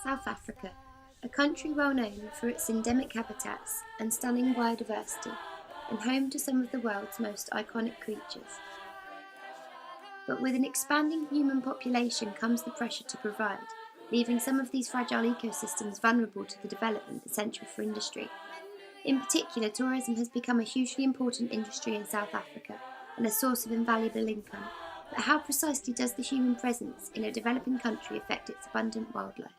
South Africa, a country well known for its endemic habitats and stunning biodiversity, and home to some of the world's most iconic creatures. But with an expanding human population comes the pressure to provide, leaving some of these fragile ecosystems vulnerable to the development essential for industry. In particular, tourism has become a hugely important industry in South Africa and a source of invaluable income. But how precisely does the human presence in a developing country affect its abundant wildlife?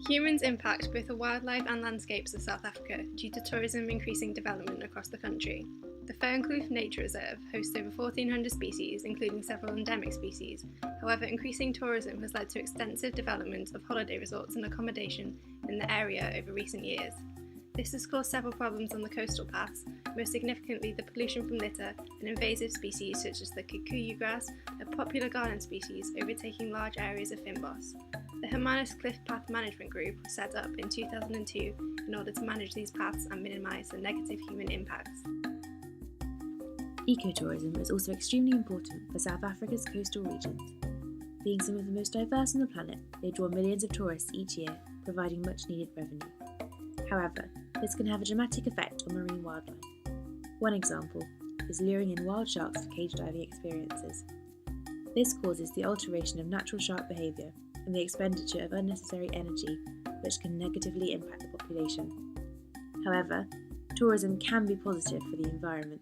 Humans impact both the wildlife and landscapes of South Africa due to tourism increasing development across the country. The Fernkloof Nature Reserve hosts over 1,400 species, including several endemic species. However, increasing tourism has led to extensive development of holiday resorts and accommodation in the area over recent years. This has caused several problems on the coastal paths, most significantly the pollution from litter and invasive species such as the kikuyu grass, a popular garden species overtaking large areas of fynbos. The Hermanus Cliff Path Management Group was set up in 2002 in order to manage these paths and minimise the negative human impacts. Ecotourism is also extremely important for South Africa's coastal regions. Being some of the most diverse on the planet, they draw millions of tourists each year, providing much needed revenue. However, this can have a dramatic effect on marine wildlife. One example is luring in wild sharks for cage diving experiences. This causes the alteration of natural shark behaviour and the expenditure of unnecessary energy, which can negatively impact the population. However, tourism can be positive for the environment.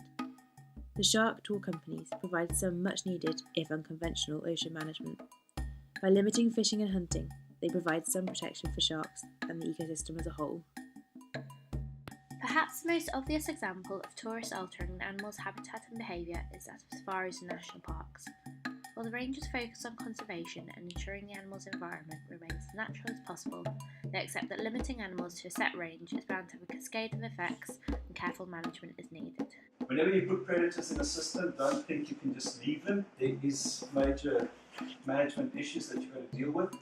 The shark tour companies provide some much needed, if unconventional, ocean management. By limiting fishing and hunting, they provide some protection for sharks and the ecosystem as a whole. Perhaps the most obvious example of tourists altering an animal's habitat and behaviour is that of safaris and national parks. While the rangers focus on conservation and ensuring the animal's environment remains as natural as possible, they accept that limiting animals to a set range is bound to have a cascade of effects and careful management is needed. Whenever you put predators in a system, don't think you can just leave them. There is major management issues that you've got to deal with.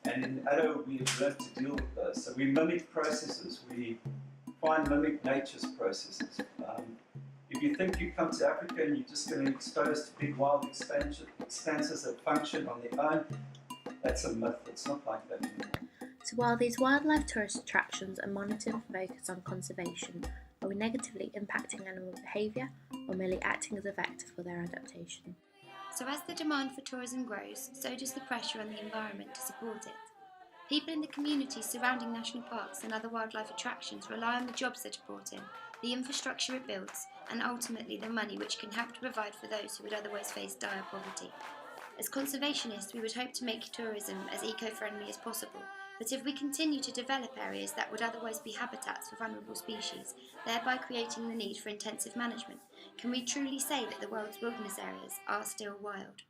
And in Addo, we have learned to deal with those. So we mimic processes. We mimic nature's processes. If you think you come to Africa and you're just going to be exposed to big wild expanses that function on their own, that's a myth. It's not like that anymore. So while these wildlife tourist attractions are monitored and focused on conservation, are we negatively impacting animal behaviour or merely acting as a vector for their adaptation? So as the demand for tourism grows, so does the pressure on the environment to support it. People in the communities surrounding national parks and other wildlife attractions rely on the jobs that are brought in, the infrastructure it builds, and ultimately the money which can help to provide for those who would otherwise face dire poverty. As conservationists, we would hope to make tourism as eco-friendly as possible, but if we continue to develop areas that would otherwise be habitats for vulnerable species, thereby creating the need for intensive management, can we truly say that the world's wilderness areas are still wild?